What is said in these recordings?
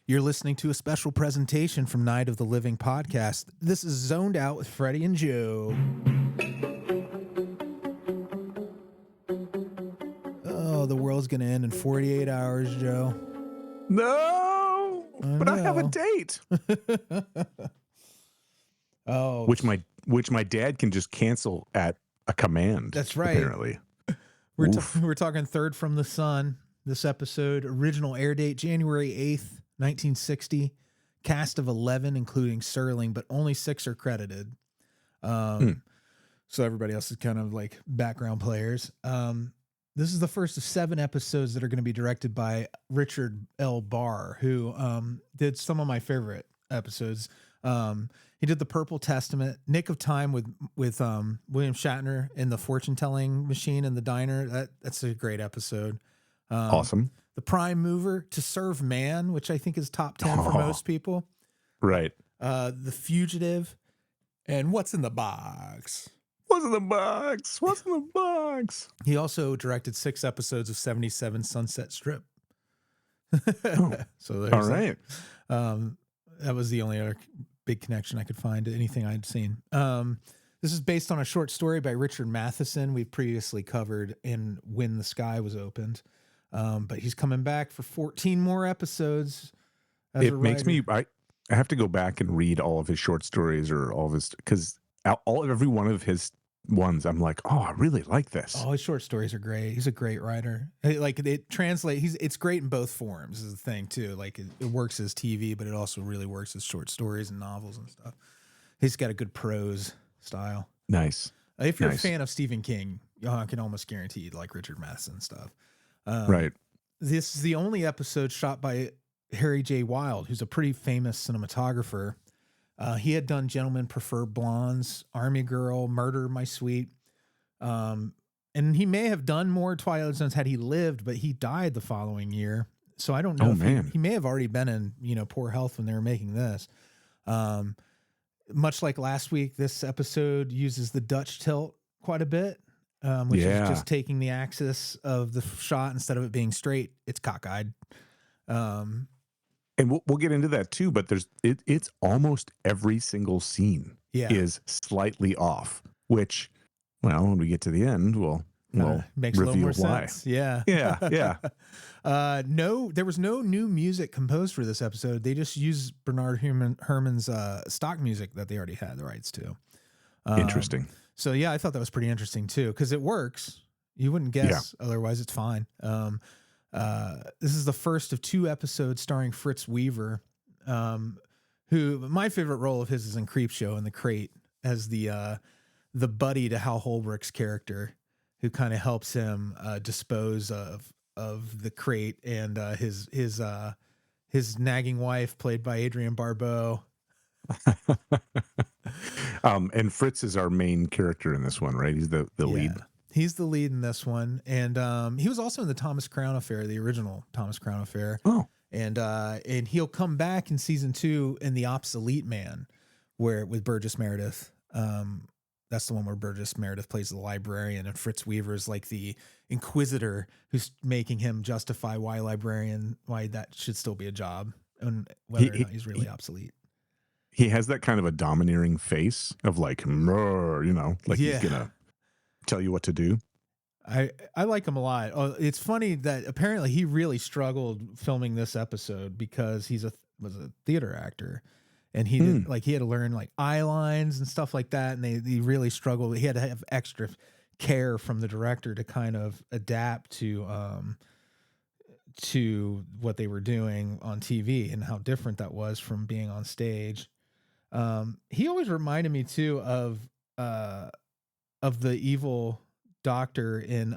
You're listening to a special presentation from Night of the Living podcast. This is Zoned Out with Freddy and Joe. Oh, the world's going to end in 48 hours, Joe. No, but I have a date. Oh, which my dad can just cancel at a command. That's right. Apparently, we're talking Third from the Sun. This episode, original air date January 8th, 1960. Cast of 11, including Serling, but only 6 are credited. So everybody else is kind of like background players. This is the first of 7 episodes that are going to be directed by Richard L. Barr, who did some of my favorite episodes. He did The Purple Testament, Nick of Time with William Shatner in the fortune telling machine in the diner. That's a great episode. Awesome. The Prime Mover, To Serve Man, which I think is top 10 for most people. Right. The Fugitive, and What's in the Box. What's in the box? What's in the box? He also directed 6 episodes of 77 Sunset Strip. So there's all right. That was the only other big connection I could find to anything I'd seen. This is based on a short story by Richard Matheson we've previously covered in When the Sky Was Opened. But he's coming back for 14 more episodes. It makes me, I have to go back and read all of his short stories or all of his, because every one of his ones, I'm like, oh, I really like this. Oh, his short stories are great. He's a great writer. Like it translates. It's great in both forms is the thing too. Like it works as TV, but it also really works as short stories and novels and stuff. He's got a good prose style. Nice. If you're a fan of Stephen King, I can almost guarantee you'd like Richard Matheson stuff. Right. This is the only episode shot by Harry J. Wilde, who's a pretty famous cinematographer. He had done Gentlemen Prefer Blondes, Army Girl, Murder, My Sweet. And he may have done more Twilight Zones had he lived, but he died the following year. So I don't know he may have already been in, poor health when they were making this. Much like last week, this episode uses the Dutch tilt quite a bit. Which is just taking the axis of the shot instead of it being straight. It's cockeyed. And we'll get into that too, but it's almost every single scene is slightly off, which, well, when we get to the end, we'll makes a little more why. sense. Yeah. Yeah. There was no new music composed for this episode. They just used Bernard Herrmann's stock music that they already had the rights to. Interesting. So yeah, I thought that was pretty interesting too, because it works. You wouldn't guess, otherwise it's fine. This is the first of 2 episodes starring Fritz Weaver, who my favorite role of his is in Creepshow in the Crate as the buddy to Hal Holbrook's character, who kind of helps him dispose of the Crate and his nagging wife, played by Adrienne Barbeau. And Fritz is our main character in this one, right? He's the lead. He's the lead in this one, and he was also in the Thomas Crown Affair, the original Thomas Crown Affair. Oh, and he'll come back in season 2 in The Obsolete Man, with Burgess Meredith. That's the one where Burgess Meredith plays the librarian, and Fritz Weaver is like the inquisitor who's making him justify why that should still be a job, and whether or not he's really obsolete. He has that kind of a domineering face of like, he's gonna tell you what to do. I like him a lot. Oh, it's funny that apparently he really struggled filming this episode because was a theater actor, and he did, he had to learn like eye lines and stuff like that, and he really struggled. He had to have extra care from the director to kind of adapt to what they were doing on TV and how different that was from being on stage. He always reminded me too of the evil doctor in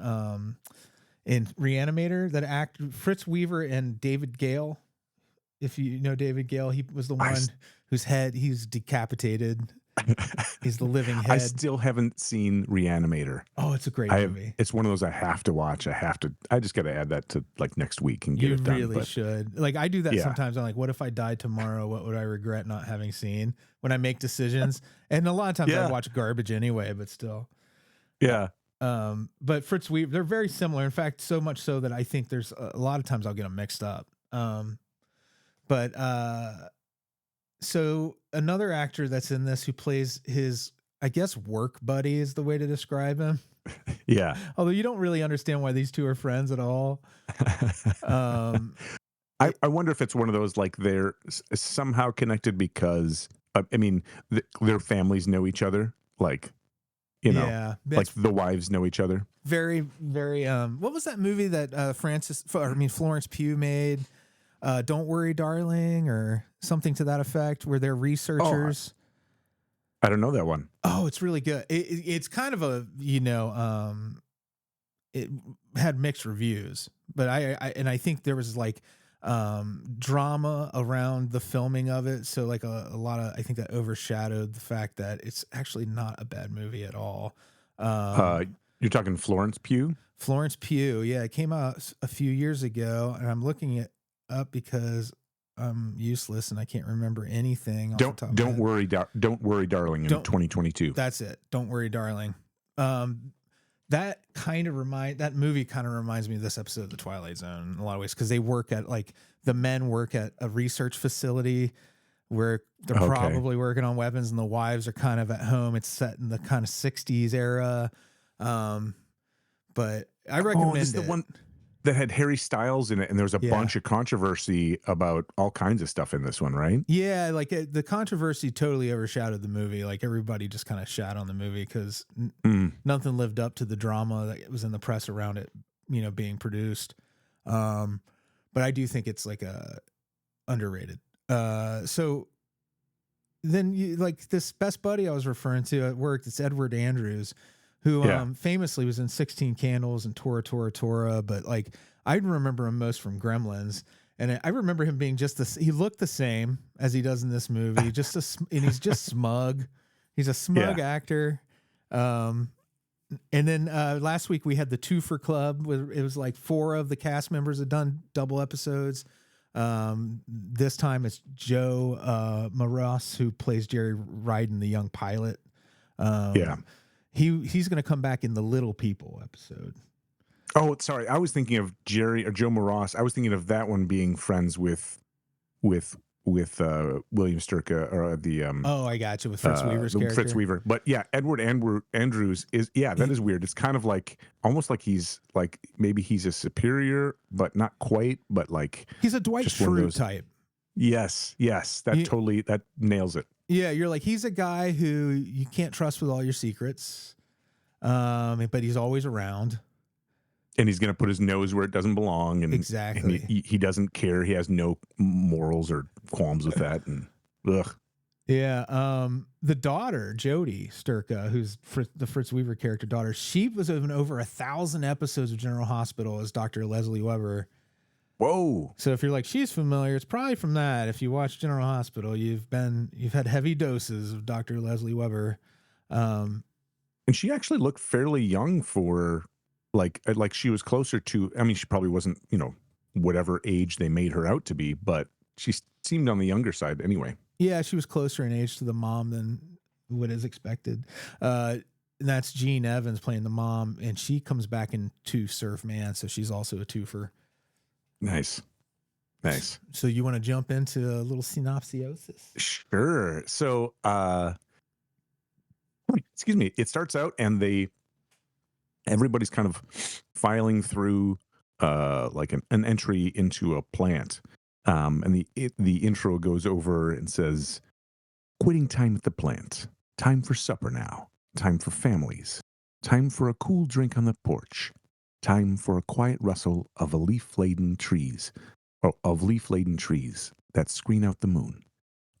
Reanimator, that actor Fritz Weaver and David Gale. If you know David Gale, he was the one whose head he's decapitated. He's the living head. I still haven't seen Reanimator. Oh, it's a great movie. It's one of those I have to watch. I just got to add that to like next week and get it done. You really should. Like I do that sometimes. I'm like, what if I died tomorrow? What would I regret not having seen when I make decisions? And a lot of times I watch garbage anyway, but still. Yeah. But Fritz Weaver, they're very similar. In fact, so much so that I think there's a lot of times I'll get them mixed up. But so another actor that's in this who plays his, I guess, work buddy is the way to describe him. Yeah. Although you don't really understand why these two are friends at all. I wonder if it's one of those, like, they're somehow connected because, I mean, their families know each other. Like, Yeah, like the wives know each other. Very, very. What was that movie that Florence Pugh made? Don't Worry, Darling, or something to that effect, where they're researchers. I don't know that one. Oh, it's really good. It's kind of a, it had mixed reviews, but I think there was like drama around the filming of it. So like a lot of, I think that overshadowed the fact that it's actually not a bad movie at all. You're talking Florence Pugh? Florence Pugh. Yeah. It came out a few years ago, and I'm looking it up because I'm useless and I can't remember anything. Don't worry, darling. In 2022. That's it. Don't Worry, Darling. That movie kind of reminds me of this episode of the Twilight Zone in a lot of ways, because they work at, like, the men work at a research facility where they're probably working on weapons, and the wives are kind of at home. It's set in the kind of 60s era. But I recommend this is the one that had Harry Styles in it, and there was a bunch of controversy about all kinds of stuff in this one, right? Yeah, like the controversy totally overshadowed the movie. Like, everybody just kind of shat on the movie because nothing lived up to the drama that was in the press around it, being produced. But I do think it's like underrated. So then like this best buddy I was referring to at work, it's Edward Andrews, who famously was in 16 Candles and Tora Tora Tora, but like I remember him most from Gremlins, and I remember him being he looked the same as he does in this movie, and he's just smug. He's a smug actor. And then last week we had the Twofer Club, where it was like 4 of the cast members had done double episodes. This time it's Joe Maras, who plays Jerry Ryden, the young pilot. He's going to come back in the Little People episode. Oh, sorry. I was thinking of Jerry or Joe Maras. I was thinking of that one being friends with William Sturka, or the I got you, with Fritz Weaver's character. Fritz Weaver. But yeah, Edward Andrews is that is weird. It's kind of like almost like he's like, maybe he's a superior, but not quite. But like, he's a Dwight Schrute type. Yes, that nails it. Yeah, you're like, he's a guy who you can't trust with all your secrets, but he's always around. And he's going to put his nose where it doesn't belong. And exactly. And he doesn't care. He has no morals or qualms with that. And ugh. Yeah. The daughter, Jodie Sturka, who's the Fritz Weaver character daughter, she was in over 1,000 episodes of General Hospital as Dr. Leslie Weber. Whoa. So if you're like, she's familiar, it's probably from that. If you watch General Hospital, you've had heavy doses of Dr. Leslie Weber. And she actually looked fairly young for like she was closer to, I mean, she probably wasn't, whatever age they made her out to be, but she seemed on the younger side anyway. Yeah, she was closer in age to the mom than what is expected. And that's Jean Evans playing the mom, and she comes back into Surf Man, so she's also a twofer. Nice. So you want to jump into a little synopsis? Sure. So, excuse me. It starts out and everybody's kind of filing through like an entry into a plant. And the intro goes over and says, "Quitting time at the plant. Time for supper now. Time for families. Time for a cool drink on the porch. Time for a quiet rustle of leaf-laden trees that screen out the moon.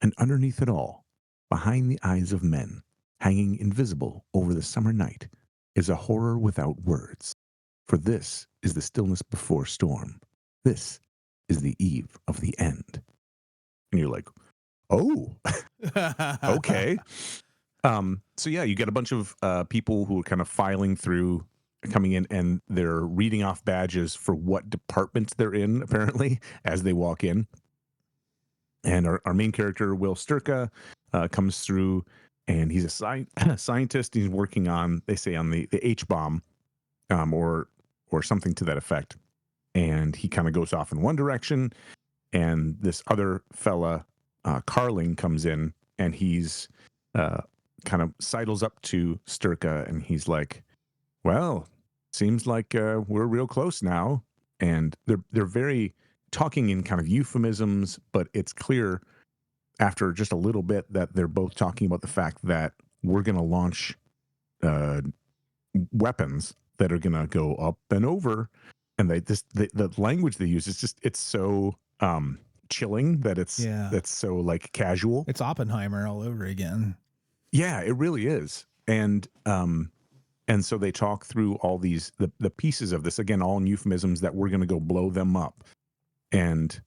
And underneath it all, behind the eyes of men, hanging invisible over the summer night, is a horror without words. For this is the stillness before storm. This is the eve of the end." And you're like, oh, okay. So yeah, you get a bunch of people who are kind of filing through, coming in, and they're reading off badges for what departments they're in, apparently, as they walk in. And our main character, Will Sturka, comes through, and he's a scientist. He's working on, they say, on the H-bomb, or something to that effect. And he kind of goes off in one direction, and this other fella, Carling, comes in, and he's kind of sidles up to Sturka, and he's like, well, seems like we're real close now. And they're very talking in kind of euphemisms, but it's clear after just a little bit that they're both talking about the fact that we're going to launch weapons that are going to go up and over. And the language they use is just, it's so chilling that that's so like casual. It's Oppenheimer all over again. Yeah, it really is. And so they talk through all these the pieces of this, again, all in euphemisms, that we're going to go blow them up. And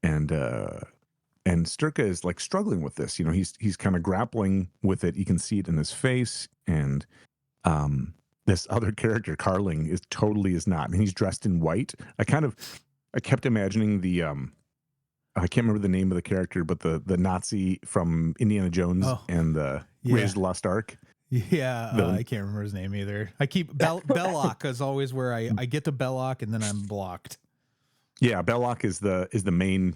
Sturka is like struggling with this. He's kind of grappling with it. You can see it in his face. And this other character, Carling, is not. And he's dressed in white. I kept imagining the I can't remember the name of the character, but the Nazi from Indiana Jones and the Raiders of the Lost Ark. Yeah, I can't remember his name either. I keep Belloc is always where I get to Belloc and then I'm blocked. Yeah, Belloc is the main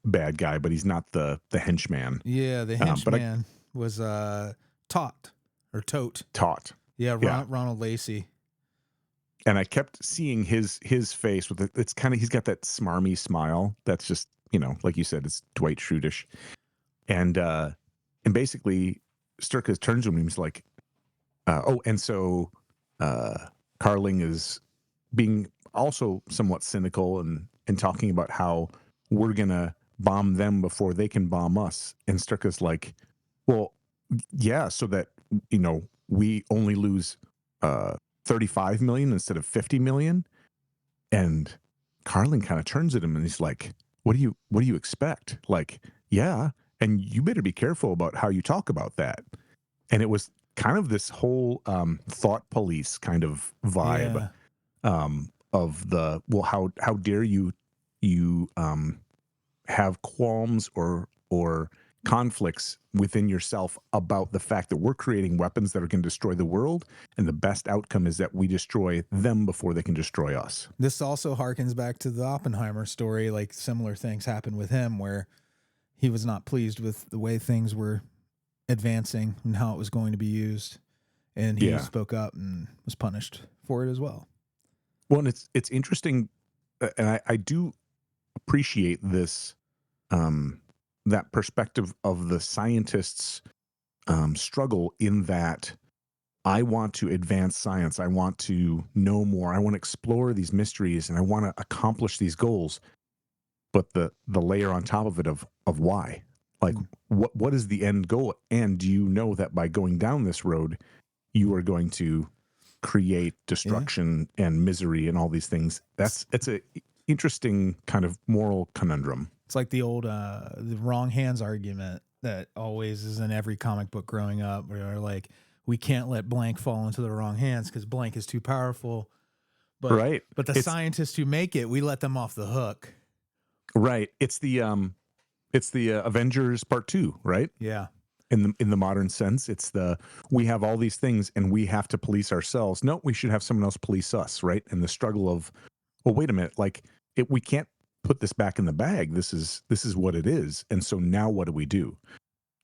bad guy, but he's not the henchman. Yeah, the henchman was Tote. Tote. Yeah, Ronald Lacey. And I kept seeing his face with it's kind of, he's got that smarmy smile that's just, like you said, it's Dwight Schrute-ish. And basically Sturka turns to him and he's like, and so Carling is being also somewhat cynical and talking about how we're gonna bomb them before they can bomb us. And Sturka's like, well, yeah, so that we only lose 35 million instead of 50 million. And Carling kind of turns at him and he's like, what do you expect? Like, yeah, and you better be careful about how you talk about that. And it was kind of this whole thought police kind of vibe of the, well, how dare you have qualms or conflicts within yourself about the fact that we're creating weapons that are going to destroy the world, and the best outcome is that we destroy them before they can destroy us. This also harkens back to the Oppenheimer story. Like, similar things happened with him where he was not pleased with the way things were advancing and how it was going to be used, and he spoke up and was punished for it as well. Well, and it's interesting, and I do appreciate this that perspective of the scientists' struggle, in that I want to advance science, I want to know more, I want to explore these mysteries, and I want to accomplish these goals. But the layer on top of it of why, like, what is the end goal? And do you know that by going down this road, you are going to create destruction and misery and all these things? It's a interesting kind of moral conundrum. It's like the old the wrong hands argument that always is in every comic book growing up, where they're like, we can't let blank fall into the wrong hands because blank is too powerful. But the scientists who make it, we let them off the hook. Right. It's the Avengers Part 2, right? Yeah. In the modern sense, it's we have all these things and we have to police ourselves. No, we should have someone else police us, right? And the struggle of, well, wait a minute, like, we can't put this back in the bag. This is what it is. And so now what do we do?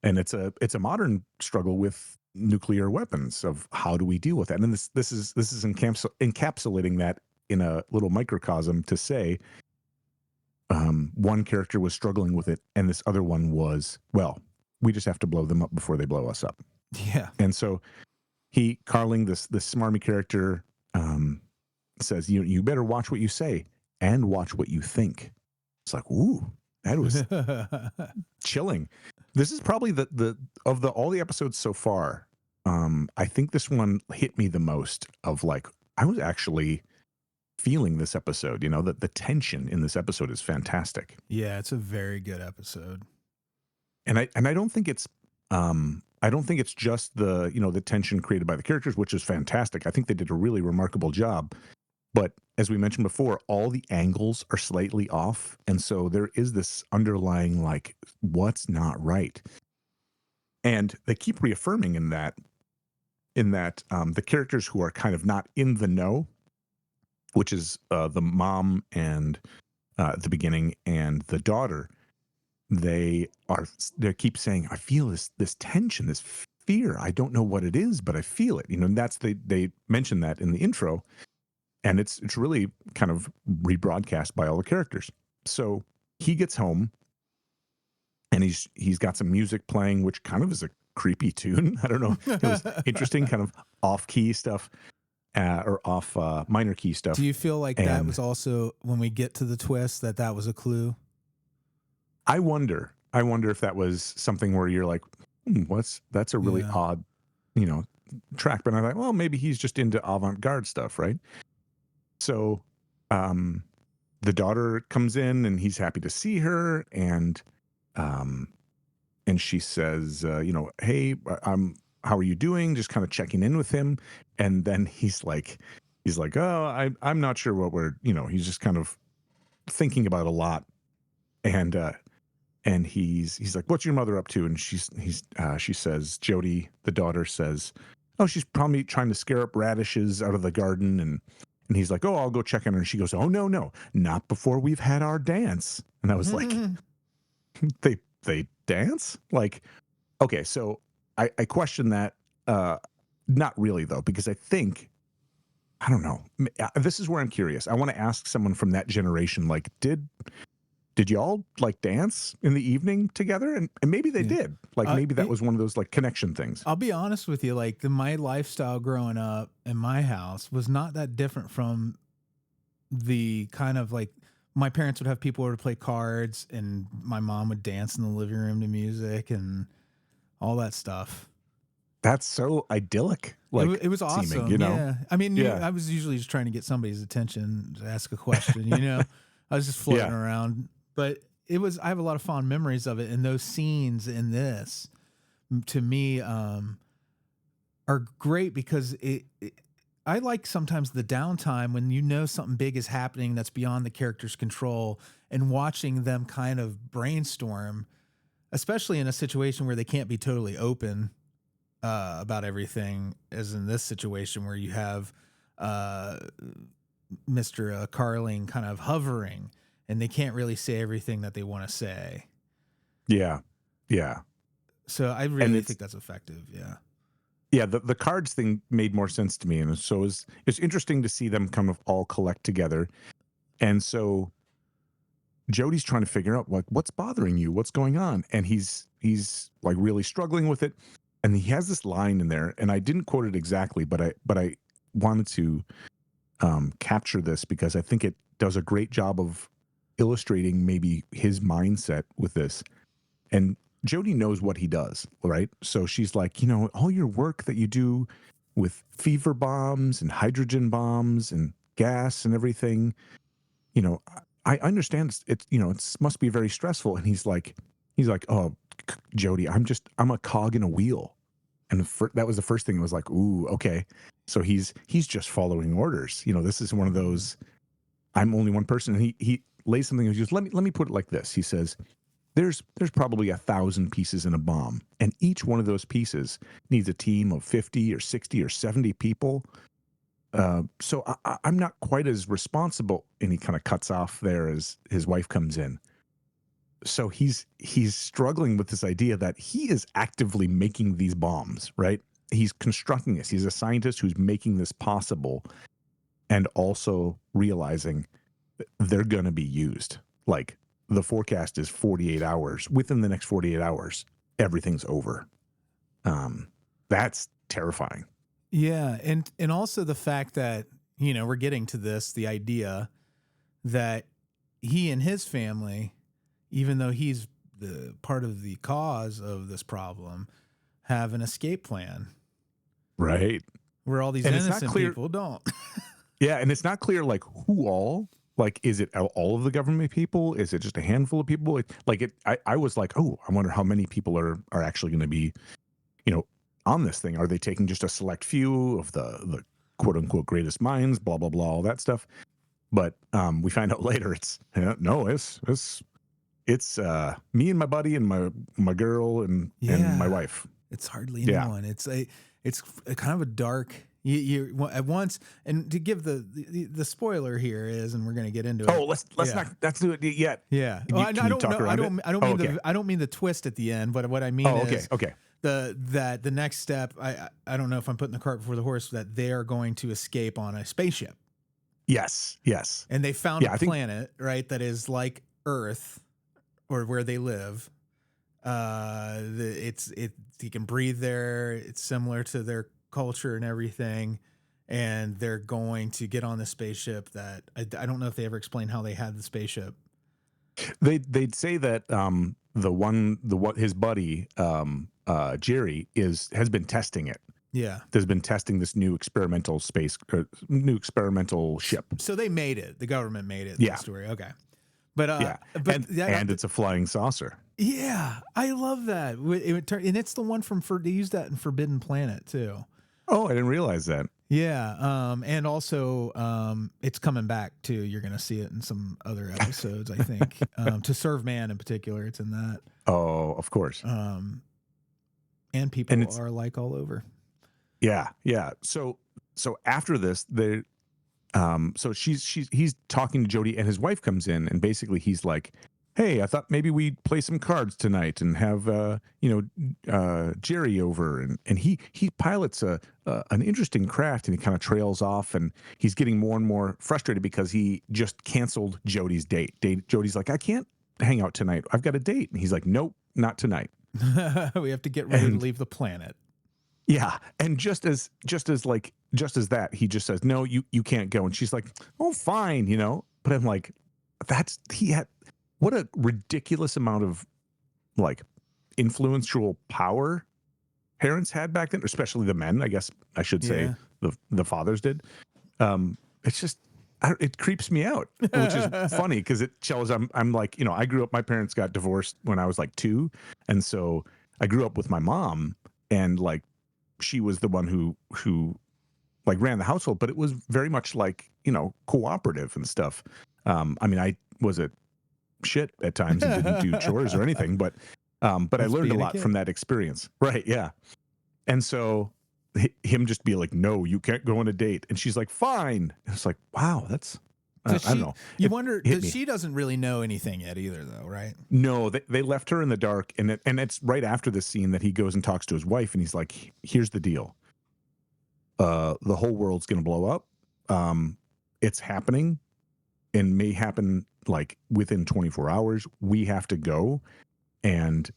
And it's a modern struggle with nuclear weapons of how do we deal with that? And this is encapsulating that in a little microcosm to say, one character was struggling with it, and this other one was, well, we just have to blow them up before they blow us up. Yeah. And so Carling, this smarmy character, says, you better watch what you say and watch what you think. It's like, ooh, that was chilling. This is probably all the episodes so far. I think this one hit me the most, of like, I was actually feeling this episode. That the tension in this episode is fantastic. Yeah, it's a very good episode. And I don't think it's just the tension created by the characters, which is fantastic. I think they did a really remarkable job. But as we mentioned before, all the angles are slightly off, and so there is this underlying, like, what's not right. And they keep reaffirming in that the characters who are kind of not in the know, which is the mom and at the beginning, and the daughter, they keep saying, I feel this tension, this fear. I don't know what it is, but I feel it. And that's they mention that in the intro, and it's really kind of rebroadcast by all the characters. So he gets home, and he's got some music playing, which kind of is a creepy tune. I don't know. It was interesting, kind of off key stuff, or off minor key stuff. Do you feel like that And was also, when we get to the twist, that was a clue? I wonder if that was something where you're like, that's a really odd, track. But I thought, well, maybe he's just into avant-garde stuff, right? So, the daughter comes in, and he's happy to see her, and she says, hey, how are you doing? Just kind of checking in with him, and then he's like, oh, I'm not sure what we're, he's just kind of thinking about a lot, and he's like, what's your mother up to? And she says, Jody, the daughter, says, oh, she's probably trying to scare up radishes out of the garden. And he's like, oh, I'll go check on her. And she goes, oh, no, not before we've had our dance. And I was like, they dance? Like, okay, so I question that. Not really, though, because I don't know. This is where I'm curious. I want to ask someone from that generation, like, did y'all like dance in the evening together? And maybe they did. Like, maybe that was one of those like connection things. I'll be honest with you. Like, my lifestyle growing up in my house was not that different from the kind of like, my parents would have people over to play cards, and my mom would dance in the living room to music and all that stuff. That's so idyllic. Like, it was awesome. Seeming, Yeah. I mean, yeah. I was usually just trying to get somebody's attention to ask a question, I was just floating around, but I have a lot of fond memories of it. And those scenes in this, to me, are great because I like sometimes the downtime when something big is happening that's beyond the character's control, and watching them kind of brainstorm, especially in a situation where they can't be totally open about everything, as in this situation where you have Mr. Carling kind of hovering, and they can't really say everything that they want to say. Yeah. Yeah. So I really think that's effective. Yeah. Yeah, the cards thing made more sense to me, and so it's interesting to see them kind of all collect together. And so Jody's trying to figure out, like, what's bothering you, what's going on, and he's like really struggling with it. And he has this line in there, and I didn't quote it exactly, but I wanted to capture this because I think it does a great job of illustrating maybe his mindset with this. And Jody knows what he does, right? So she's like, all your work that you do with fever bombs and hydrogen bombs and gas and everything, I understand it must be very stressful. And he's like, oh, Jody, I'm a cog in a wheel. And that was the first thing. I was like, ooh, okay. So he's just following orders. This is one of those, I'm only one person. And he lays something. He goes, let me put it like this. He says, there's probably 1,000 pieces in a bomb, and each one of those pieces needs a team of 50 or 60 or 70 people. So I'm not quite as responsible. And he kind of cuts off there as his wife comes in. So he's struggling with this idea that he is actively making these bombs, right? He's constructing this. He's a scientist who's making this possible, and also realizing they're going to be used. Like, the forecast is 48 hours. Within the next 48 hours, everything's over. That's terrifying. Yeah. And also the fact that, we're getting to this, the idea that he and his family, even though he's the part of the cause of this problem, have an escape plan. Right. Where all these innocent people don't. Yeah. And it's not clear, like, who all. Like, is it all of the government people? Is it just a handful of people? I was like, oh, I wonder how many people are actually going to be, on this thing. Are they taking just a select few of the quote unquote greatest minds, blah, blah, blah, all that stuff. But we find out later it's me and my buddy and my girl and my wife. It's hardly anyone. It's kind of a dark, You at once, and to give the spoiler here is, and we're going to get into it. Oh, let's not do it yet. Yeah. Can Well, you, can I you don't talk know. around it? I don't Oh, mean okay. I don't mean the twist at the end, but what I mean Oh, is okay. the next step. I don't know if I'm putting the cart before the horse, that they are going to escape on a spaceship. Yes. And they found Yeah, a planet, right, that is like Earth, or where they live. You can breathe there. It's similar to their culture and everything. And they're going to get on the spaceship that I don't know if they ever explain how they had the spaceship. They'd say that his buddy Jerry has been testing it. Yeah. Has been testing this new experimental ship. So they made it. The government made it. Yeah. The story. Okay. But and it's a flying saucer. Yeah, I love that. And it's the one from they used that in Forbidden Planet too. Oh, I didn't realize that. Yeah, and also it's coming back too. You're going to see it in some other episodes, I think. To Serve Man in particular, it's in that. Oh, of course. And people are like all over. Yeah. So after this, so he's talking to Jody, and his wife comes in, and basically he's like, "Hey, I thought maybe we'd play some cards tonight and have Jerry over." And he pilots an interesting craft, and he kind of trails off, and he's getting more and more frustrated because he just canceled Jody's date. Jody's like, "I can't hang out tonight. I've got a date." And he's like, "Nope, not tonight. We have to get ready to leave the planet." Yeah, and just as that, he just says, "No, you can't go." And she's like, "Oh, fine, But I'm like, what a ridiculous amount of like influential power parents had back then, especially the men. I guess I should say the fathers did. It's just it creeps me out, which is funny because it shows I'm like, I grew up. My parents got divorced when I was like 2, and so I grew up with my mom, and like, she was the one who like ran the household, but it was very much like, cooperative and stuff. I mean, I was a shit at times and didn't do chores or anything, but I learned a lot from that experience. Right. Yeah. And so him just be like, "No, you can't go on a date." And she's like, "Fine." And it's like, wow, that's, I don't know. You wonder, she doesn't really know anything yet either, though, right? No, they left her in the dark, and it's right after this scene that he goes and talks to his wife, and he's like, "Here's the deal. The whole world's gonna blow up. It's happening, and may happen like within 24 hours. We have to go." And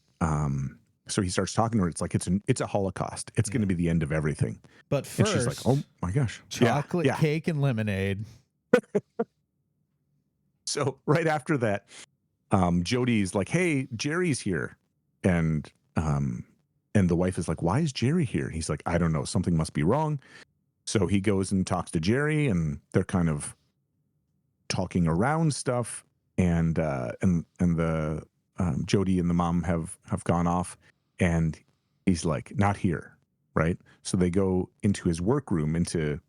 so he starts talking to her. It's like it's a Holocaust. It's going to be the end of everything. But first, and she's like, "Oh my gosh, chocolate cake and lemonade." So right after that, Jody's like, "Hey, Jerry's here," and the wife is like, "Why is Jerry here?" And he's like, "I don't know. Something must be wrong." So he goes and talks to Jerry, and they're kind of talking around stuff, and the Jody and the mom have gone off, and he's like, "Not here," right? So they go into his workroom, into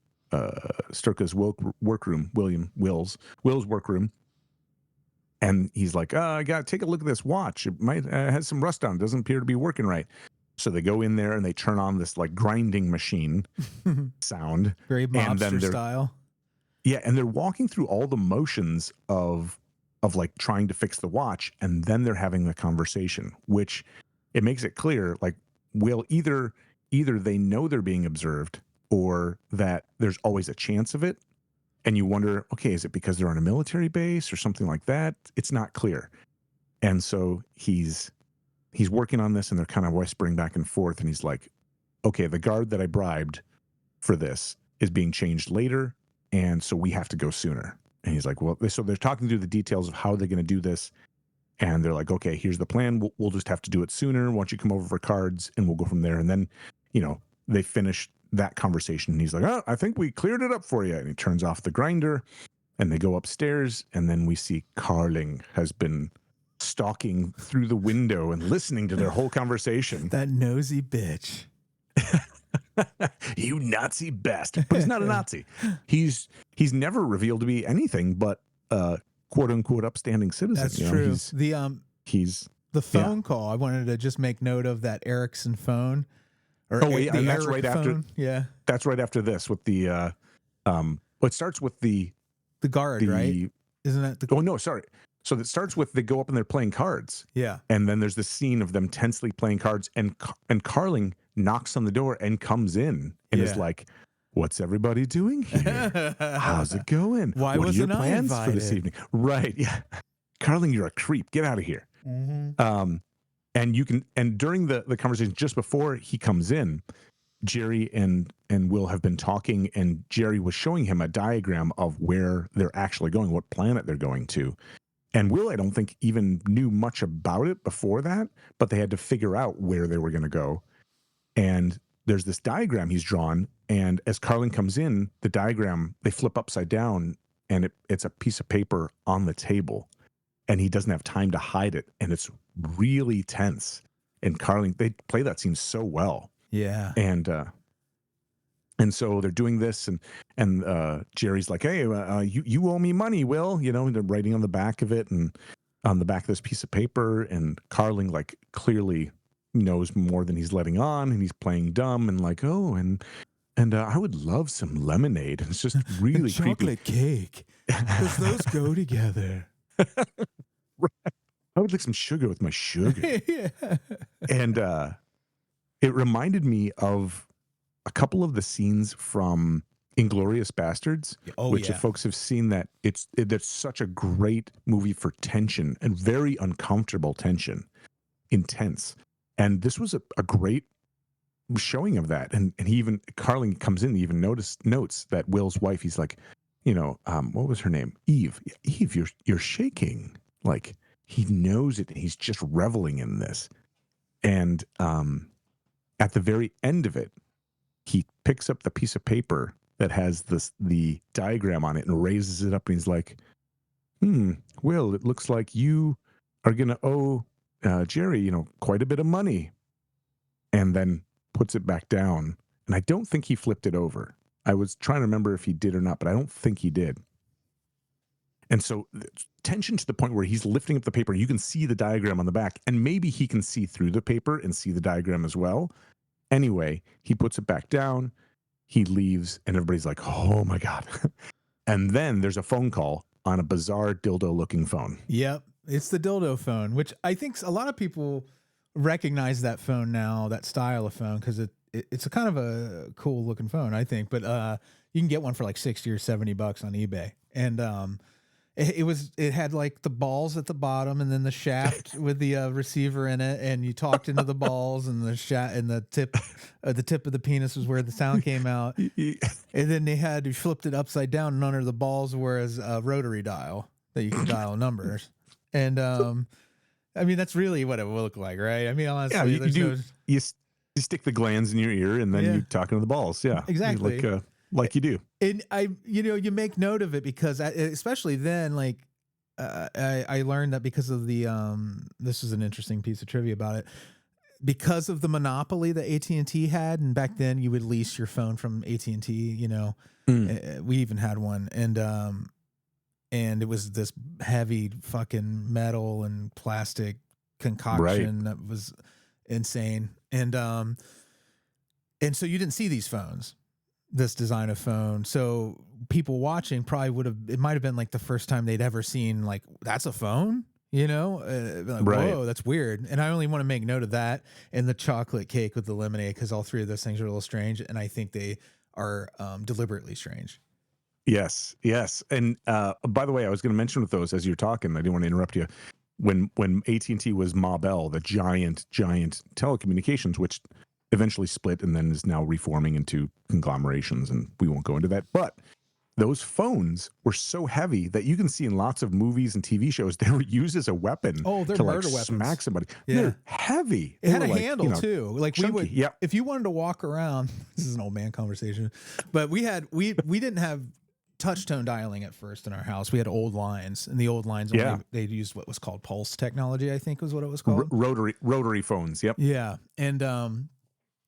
Sturka's workroom, Will's workroom. And he's like, "I got to take a look at this watch. It might has some rust on it. Doesn't appear to be working right." So they go in there and they turn on this like grinding machine sound. Very mobster style. Yeah, and they're walking through all the motions of like trying to fix the watch, and then they're having the conversation, which it makes it clear, like, well, either they know they're being observed, or that there's always a chance of it. And you wonder, okay, is it because they're on a military base or something like that? It's not clear. And so he's working on this, and they're kind of whispering back and forth. And he's like, "Okay, the guard that I bribed for this is being changed later, and so we have to go sooner." And he's like, "Well," so they're talking through the details of how they're going to do this. And they're like, "Okay, here's the plan. We'll just have to do it sooner. Why don't you come over for cards, and we'll go from there." And then, they finish that conversation, and he's like, "Oh, I think we cleared it up for you." And he turns off the grinder, and they go upstairs, and then we see Carling has been stalking through the window and listening to their whole conversation. That nosy bitch. You Nazi bastard. But he's not a Nazi. He's never revealed to be anything but quote unquote upstanding citizen. That's true. He's the phone call. I wanted to just make note of that Ericsson phone. or Oh, wait, the and that's Eric right after. phone. Yeah, That's right after this with the. Well, it starts with the guard, right? the. Isn't that the? Oh no, sorry. So it starts with they go up and they're playing cards, Yeah. and then there's this scene of them tensely playing cards, and Carling knocks on the door and comes in and is Yeah. like, "What's everybody doing here? How's it going? Why What are your wasn't I plans for this invited?" evening?" Right? Yeah, Carling, you're a creep. Get out of here. And you can, and during the conversation just before he comes in, Jerry and Will have been talking, and Jerry was showing him a diagram of where they're actually going, what planet they're going to. And Will, I don't think, even knew much about it before that, but they had to figure out where they were going to go. And there's this diagram he's drawn, and as Carlin comes in, the diagram, they flip upside down, and it's a piece of paper on the table, and he doesn't have time to hide it, and it's really tense. And Carlin, they play that scene so well. Yeah. And so they're doing this, and Jerry's like, "Hey, you owe me money, Will." You know, and they're writing on the back of it, and on the back of this piece of paper. And Carling, like, clearly knows more than he's letting on, and he's playing dumb and like, "Oh, and I would love some lemonade." And it's just really creepy. Chocolate cake. Does those go together? I would like some sugar with my sugar. Yeah. And it reminded me of a couple of the scenes from Inglourious Bastards, which if folks have seen that, that's such a great movie for tension and very uncomfortable tension, intense. And this was a great showing of that. And he even, Carling comes in, he even notes that Will's wife, he's like, you know, what was her name? Eve. Eve, you're shaking. Like, he knows it, and he's just reveling in this. And at the very end of it, he picks up the piece of paper that has the diagram on it and raises it up, and he's like, Will, it looks like you are going to owe Jerry, you know, quite a bit of money. And then puts it back down. And I don't think he flipped it over. I was trying to remember if he did or not, but I don't think he did. And so tension to the point where he's lifting up the paper. You can see the diagram on the back, and maybe he can see through the paper and see the diagram as well. Anyway, he puts it back down. He leaves, and everybody's like, "Oh my God." And then there's a phone call on a bizarre dildo-looking phone. Yep. It's the dildo phone, which I think a lot of people recognize that phone now, that style of phone, because it's a kind of a cool looking phone, I think. But you can get one for like $60 or $70 on eBay. And it had like the balls at the bottom, and then the shaft with the receiver in it, and you talked into the balls, and the tip of the penis was where the sound came out. And then you flipped it upside down, and under the balls was a rotary dial that you can dial numbers. And I mean, that's really what it will look like, right? I mean, honestly, yeah, you stick the glands in your ear, and then you talk into the balls. Yeah, exactly. Like you do. And you make note of it because especially then, like, I learned that because of the, this is an interesting piece of trivia about it, because of the monopoly that AT&T had. And back then you would lease your phone from AT&T, you know, we even had one. And it was this heavy fucking metal and plastic concoction that was insane. And so you didn't see these phones, this design of phone. So people watching probably it might have been like the first time they'd ever seen, like, that's a phone, you know? Like, whoa, that's weird. And I only want to make note of that and the chocolate cake with the lemonade, because all three of those things are a little strange. And I think they are deliberately strange. Yes. And by the way, I was going to mention with those as you're talking, I didn't want to interrupt you. When AT&T was Ma Bell, the giant telecommunications, which eventually split and then is now reforming into conglomerations, and we won't go into that. But those phones were so heavy that you can see in lots of movies and TV shows they were used as a weapon. Oh, they're to murder like weapons. Smack somebody. Yeah. They're heavy. It had a handle too. Like chunky. We would, if you wanted to walk around. This is an old man conversation, but we didn't have touch tone dialing at first in our house. We had old lines, and the old lines they used what was called pulse technology, I think was what it was called. Rotary phones. Yep. Yeah, and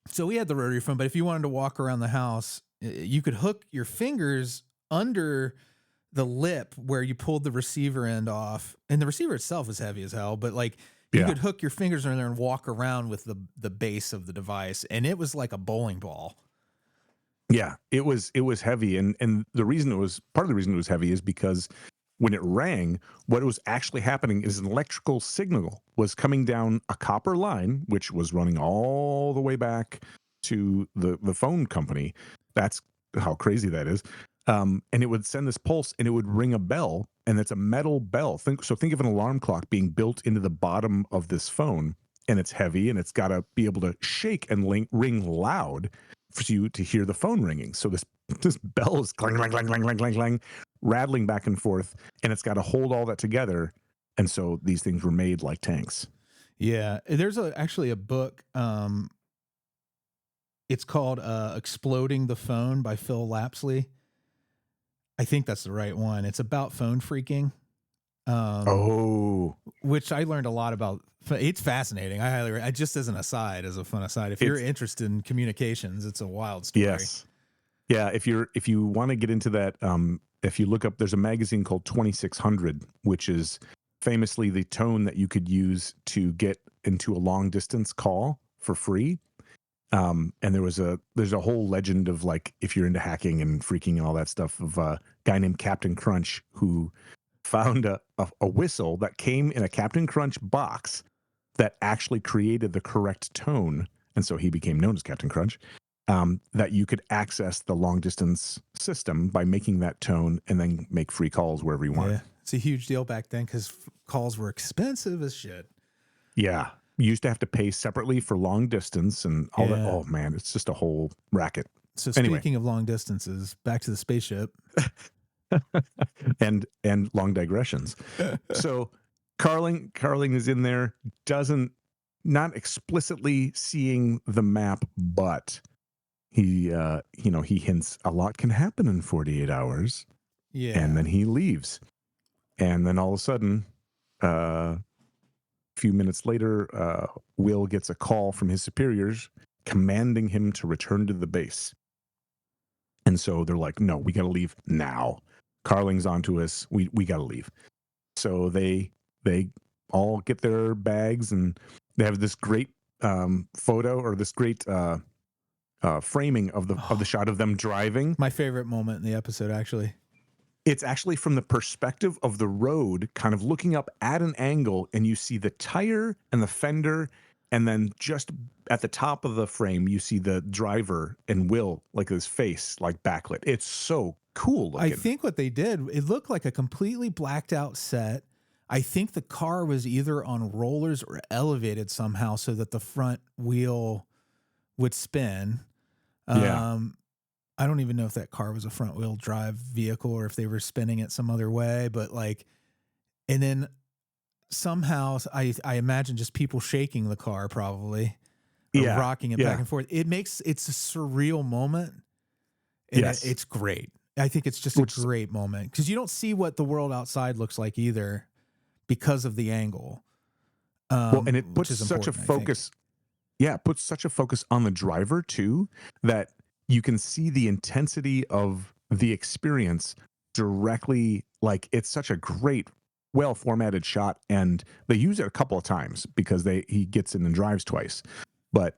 so we had the rotary phone, but if you wanted to walk around the house, you could hook your fingers under the lip where you pulled the receiver end off, and the receiver itself is heavy as hell, but like You could hook your fingers in there and walk around with the base of the device, and it was like a bowling ball. Yeah, it was heavy, and the reason it was part of the reason it was heavy is because when it rang, what was actually happening is an electrical signal was coming down a copper line, which was running all the way back to the phone company. That's how crazy that is. And it would send this pulse, and it would ring a bell, and it's a metal bell. Think of an alarm clock being built into the bottom of this phone, and it's heavy, and it's got to be able to shake and ring loud for you to hear the phone ringing. So this bell is clang, clang, clang, clang, clang, clang, clang, rattling back and forth, and it's got to hold all that together. And so these things were made like tanks. Yeah, there's actually a book. It's called "Exploding the Phone" by Phil Lapsley. I think that's the right one. It's about phone freaking. Which I learned a lot about. It's fascinating. I just as an aside, as a fun aside, if you're interested in communications, it's a wild story. Yes. Yeah. If you want to get into that, if you look up, there's a magazine called 2600, which is famously the tone that you could use to get into a long distance call for free. And there's a whole legend of, like, if you're into hacking and freaking and all that stuff, of a guy named Captain Crunch who found a whistle that came in a Captain Crunch box that actually created the correct tone. And so he became known as Captain Crunch, that you could access the long distance system by making that tone and then make free calls wherever you want. Yeah, it's a huge deal back then because calls were expensive as shit. Yeah. You used to have to pay separately for long distance and all that. Oh man, it's just a whole racket. So speaking of long distances, back to the spaceship. and long digressions. So Carling is in there, not explicitly seeing the map, but he hints a lot can happen in 48 hours. Yeah. And then he leaves. And then all of a sudden, a few minutes later, Will gets a call from his superiors commanding him to return to the base. And so they're like, no, we got to leave now. Carling's onto us. We got to leave. So they all get their bags, and they have this great photo, or this great framing of the shot of them driving. My favorite moment in the episode, actually. It's actually from the perspective of the road, kind of looking up at an angle, and you see the tire and the fender, and then just at the top of the frame, you see the driver and Will, like his face, like backlit. It's so cool looking. I think what they did, it looked like a completely blacked out set. I think the car was either on rollers or elevated somehow so that the front wheel would spin. Yeah. I don't even know if that car was a front wheel drive vehicle or if they were spinning it some other way, but like, and then somehow I imagine just people shaking the car, probably, or rocking it back and forth. It's a surreal moment. And it's great. I think it's just a great moment because you don't see what the world outside looks like either because of the angle. And it puts such a focus. Yeah, it puts such a focus on the driver too, that you can see the intensity of the experience directly. Like, it's such a great, well formatted shot, and they use it a couple of times because he gets in and drives twice, but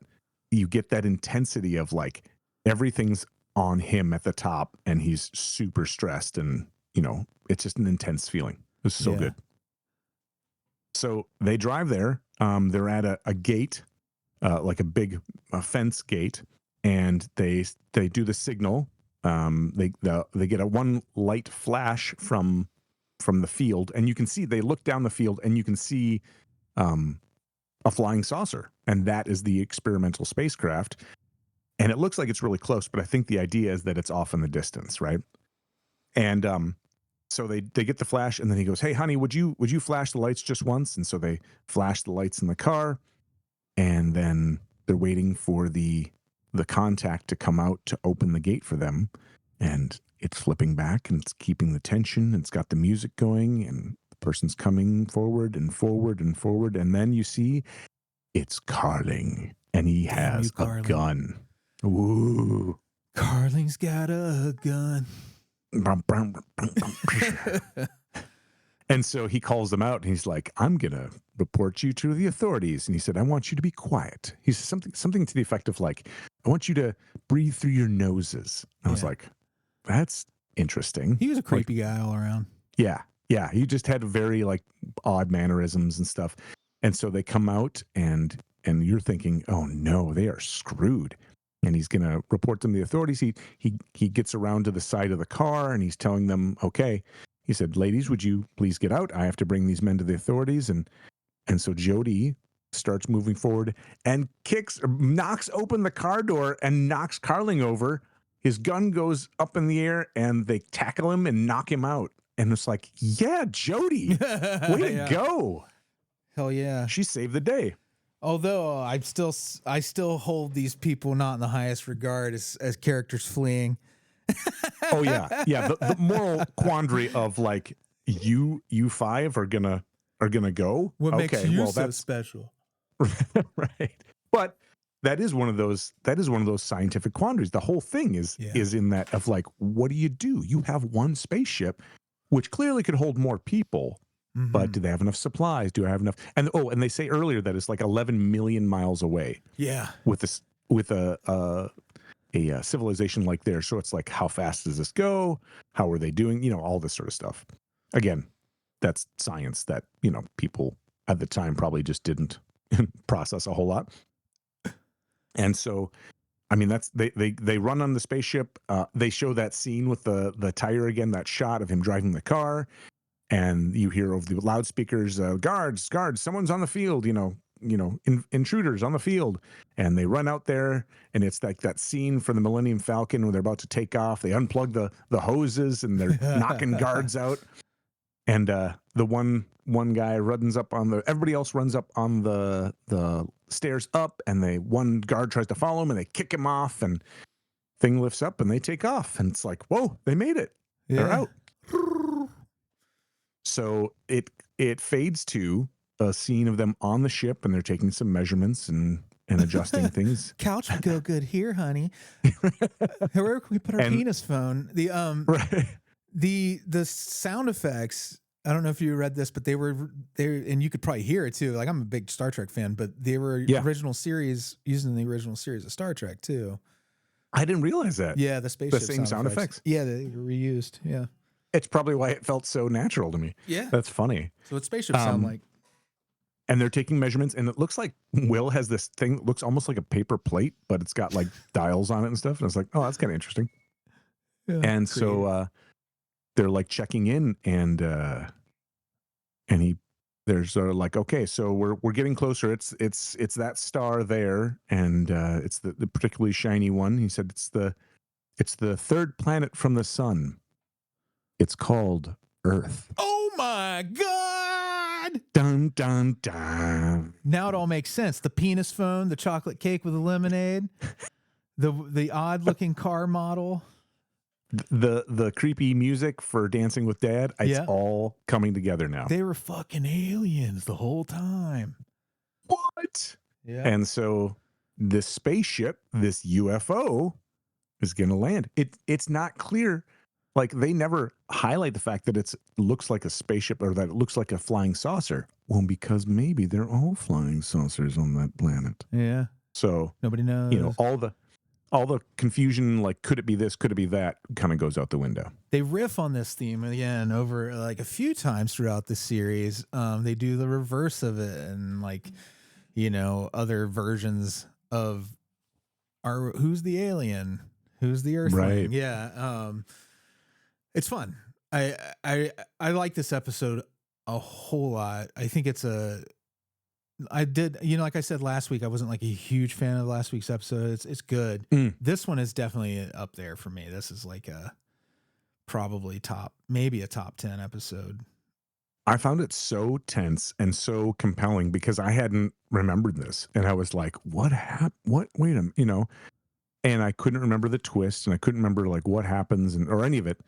you get that intensity of, like, everything's on him at the top and he's super stressed, and it's just an intense feeling. It's so good. So they drive there. They're at a gate, like a big fence gate, and they do the signal. They get a one light flash from the field, and you can see, they look down the field and you can see a flying saucer, and that is the experimental spacecraft. And it looks like it's really close, but I think the idea is that it's off in the distance, right? And so they get the flash, and then he goes, "Hey, honey, would you flash the lights just once?" And so they flash the lights in the car, and then they're waiting for the contact to come out to open the gate for them. And it's flipping back, and it's keeping the tension. It's got the music going, and the person's coming forward and forward and forward. And then you see it's Carling, and he has a gun. Ooh. Carling's got a gun. And so he calls them out and he's like, I'm going to report you to the authorities. And he said, I want you to be quiet. He said something to the effect of like, I want you to breathe through your noses. I was Yeah. like, that's interesting. He was a Like, creepy guy all around. yeah. Yeah. He just had very like odd mannerisms and stuff. And so they come out and you're thinking, oh no, they are screwed. And he's going to report them to the authorities. He gets around to the side of the car and he's telling them, okay. He said, ladies, would you please get out? I have to bring these men to the authorities. And so Jody starts moving forward and knocks open the car door and knocks Carling over. His gun goes up in the air and they tackle him and knock him out. And it's like, yeah, Jody, way to go. Hell yeah. She saved the day. Although I still hold these people not in the highest regard as characters fleeing. Oh yeah. Yeah. The moral quandary of like, you five are gonna go. What okay, makes you well, so that's special? right. But that is one of those scientific quandaries. The whole thing is in that of like, what do? You have one spaceship, which clearly could hold more people, but do they have enough supplies? Do I have enough? And they say earlier that it's like 11 million miles away. Yeah. With a civilization like theirs. So it's like, how fast does this go? How are they doing? All this sort of stuff. Again, that's science that, people at the time probably just didn't process a whole lot. And so, I mean, that's they run on the spaceship. They show that scene with the tire again, that shot of him driving the car. And you hear over the loudspeakers, guards, someone's on the field, intruders on the field. And they run out there, and it's like that scene from the Millennium Falcon when they're about to take off. They unplug the hoses, and they're knocking guards out. And the one guy runs up everybody else runs up on the stairs up, and one guard tries to follow him, and they kick him off, and thing lifts up, and they take off. And it's like, whoa, they made it. Yeah. They're out. So it fades to a scene of them on the ship, and they're taking some measurements and adjusting things. Couch would go good here, honey. Where can we put our penis phone? The sound effects. I don't know if you read this, but they were there, and you could probably hear it too. Like, I'm a big Star Trek fan, but they were original series using the original series of Star Trek too. I didn't realize that. Yeah, the spaceship the same sound effects. Yeah, they were reused. Yeah. It's probably why it felt so natural to me. Yeah. That's funny. So what spaceships sound like? And they're taking measurements, and it looks like Will has this thing that looks almost like a paper plate, but it's got like dials on it and stuff. And it's like, oh, that's kind of interesting. Yeah, and so they're like checking in, and there's like, okay, so we're getting closer. It's that star there, and it's the particularly shiny one. He said it's the third planet from the sun. It's called Earth. Oh my God! Dun dun dun. Now it all makes sense. The penis phone, the chocolate cake with the lemonade, the odd looking car model, the creepy music for Dancing with Dad. It's all coming together now. They were fucking aliens the whole time. What? Yeah. And so this spaceship, this UFO, is going to land. It's not clear. Like, they never highlight the fact that it looks like a spaceship or that it looks like a flying saucer. Well, because maybe they're all flying saucers on that planet. Yeah. So nobody knows. All the confusion, like, could it be this? Could it be that? Kind of goes out the window. They riff on this theme again over like a few times throughout the series. They do the reverse of it, and like, other versions of who's the alien, who's the Earthling. Right. Yeah. It's fun. I like this episode a whole lot. I think I did, like I said last week, I wasn't like a huge fan of last week's episode. It's good. This one is definitely up there for me. This is like probably maybe a top 10 episode. I found it so tense and so compelling because I hadn't remembered this, and I was like, what happened? Wait a minute, and I couldn't remember the twist, and I couldn't remember like what happens or any of it.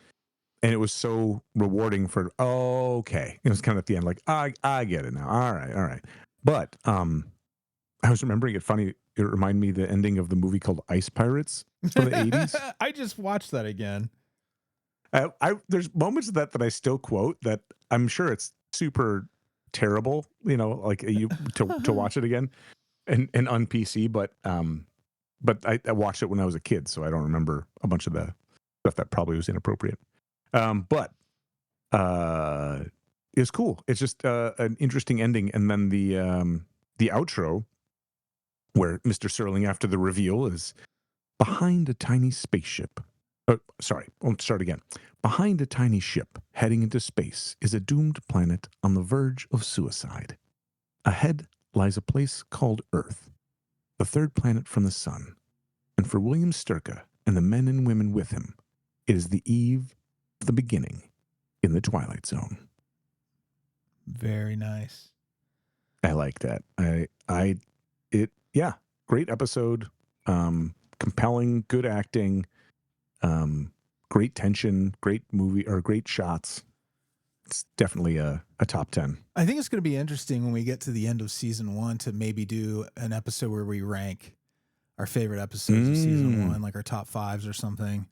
And it was so rewarding okay. It was kind of at the end, like, I get it now. All right. But I was remembering it funny. It reminded me of the ending of the movie called Ice Pirates from the 80s. I just watched that again. There's moments of that I still quote that I'm sure it's super terrible, like you to watch it again and on PC, but I watched it when I was a kid, so I don't remember a bunch of the stuff that probably was inappropriate. But it's cool. It's just an interesting ending, and then the outro where Mr. Serling, after the reveal, is behind a tiny spaceship. Sorry, I'll start again. Behind a tiny ship heading into space is a doomed planet on the verge of suicide. Ahead lies a place called Earth, the third planet from the sun. And for William Sturka and the men and women with him, it is the eve of the beginning in the Twilight Zone. Very nice. I like that. Yeah, great episode. Compelling, good acting, great tension, great movie, or great shots. It's definitely a top 10. I think it's going to be interesting when we get to the end of season 1 to maybe do an episode where we rank our favorite episodes of season 1, like our top 5s or something.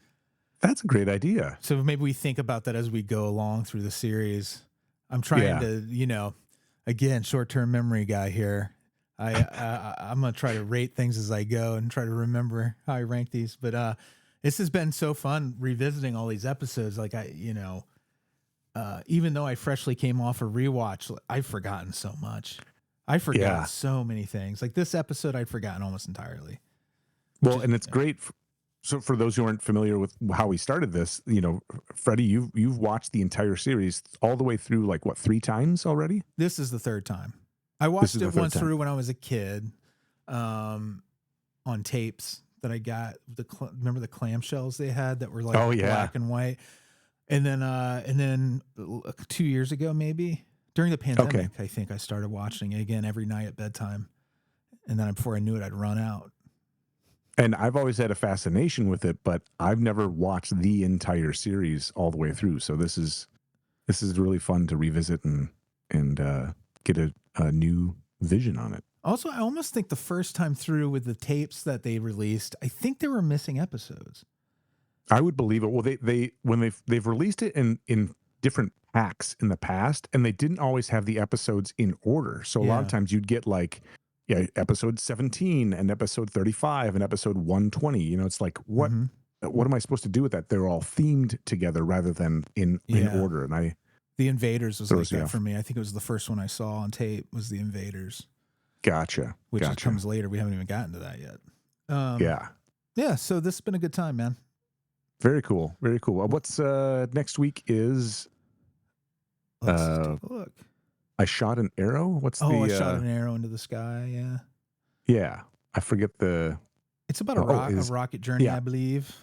That's a great idea. So maybe we think about that as we go along through the series. I'm trying to, again, short-term memory guy here. I'm going to try to rate things as I go and try to remember how I rank these. But this has been so fun revisiting all these episodes. Like even though I freshly came off a rewatch, I've forgotten so much. I forgot so many things. Like this episode, I'd forgotten almost entirely. Well, and it's great. So for those who aren't familiar with how we started this, Freddy, you've watched the entire series all the way through, like what, 3 times already? This is the 3rd time. I watched it once through when I was a kid, on tapes that I got. Remember the clamshells they had that were like black and white, and then 2 years ago, maybe during the pandemic, I think I started watching it again every night at bedtime, and then before I knew it, I'd run out. And I've always had a fascination with it, but I've never watched the entire series all the way through. So this is really fun to revisit and get a new vision on it. Also, I almost think the first time through with the tapes that they released, I think they were missing episodes. I would believe it. Well, they've released it in different packs in the past, and they didn't always have the episodes in order. So a lot of times you'd get like episode 17 and episode 35 and episode 120. It's like what am I supposed to do with that? They're all themed together rather than in order. And The Invaders was like that for me. I think it was the first one I saw on tape was The Invaders. Gotcha. Which comes later. We haven't even gotten to that yet. Yeah. So this has been a good time, man. Very cool. Very cool. What's next week is Let's take a look. I shot an arrow. What's I shot an arrow into the sky. Yeah. Yeah. I forget the. It's about a rocket journey, I believe.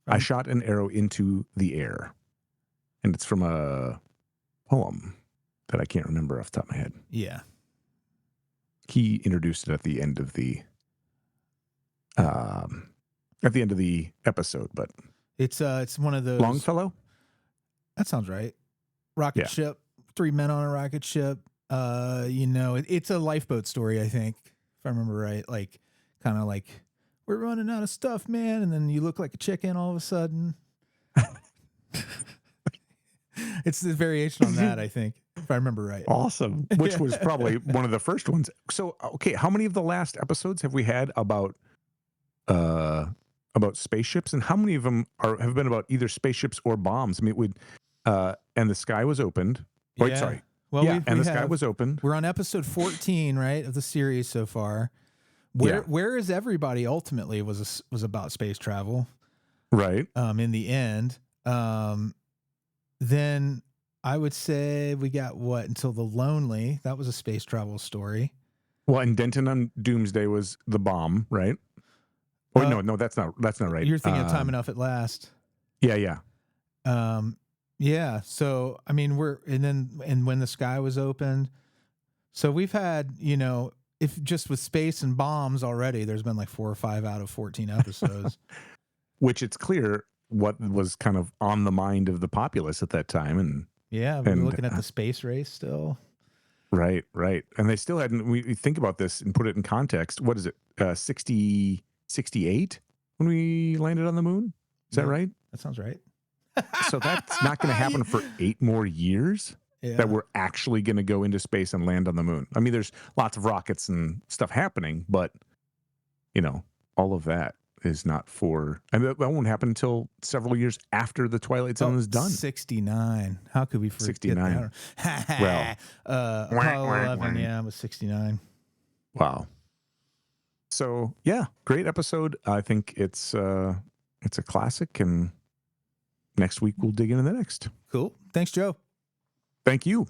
I shot an arrow into the air, and it's from a poem that I can't remember off the top of my head. Yeah. He introduced it at the end of the episode, but it's one of those. Longfellow. That sounds right. Rocket ship. 3 men on a rocket ship. It's a lifeboat story, I think, if I remember right. Like, kind of like, we're running out of stuff, man. And then you look like a chicken all of a sudden. It's the variation on that, I think, if I remember right. Awesome. Which was probably one of the first ones. So, okay, how many of the last episodes have we had about spaceships, and how many of them have been about either spaceships or bombs? I mean, and the sky was opened. Wait, sorry. Well, the sky was opened. We're on episode 14, right, of the series so far. Where is everybody ultimately was about space travel, right? In the end, then I would say we got until the Lonely. That was a space travel story. Well, and Denton on Doomsday was the bomb, right? Oh no, that's not right. You're thinking of Time Enough at Last. Yeah. Yeah. So, I mean, and When the Sky Was Opened. So we've had, if just with space and bombs already, there's been like 4 or 5 out of 14 episodes. Which it's clear what was kind of on the mind of the populace at that time. And we're looking at the space race still. Right. And they still hadn't, we think about this and put it in context. What is it? 68 when we landed on the moon? Is that right? That sounds right. So that's not going to happen for 8 more years. Yeah. That we're actually going to go into space and land on the moon. I mean, there's lots of rockets and stuff happening, but all of that is not for, and that won't happen until several years after the Twilight Zone is done. 69. How could we forget 69. that? Well, Apollo 11, yeah, it was 69. Wow. So yeah, great episode. I think it's a classic, and next week we'll dig into the next. Cool. Thanks, Joe. Thank you.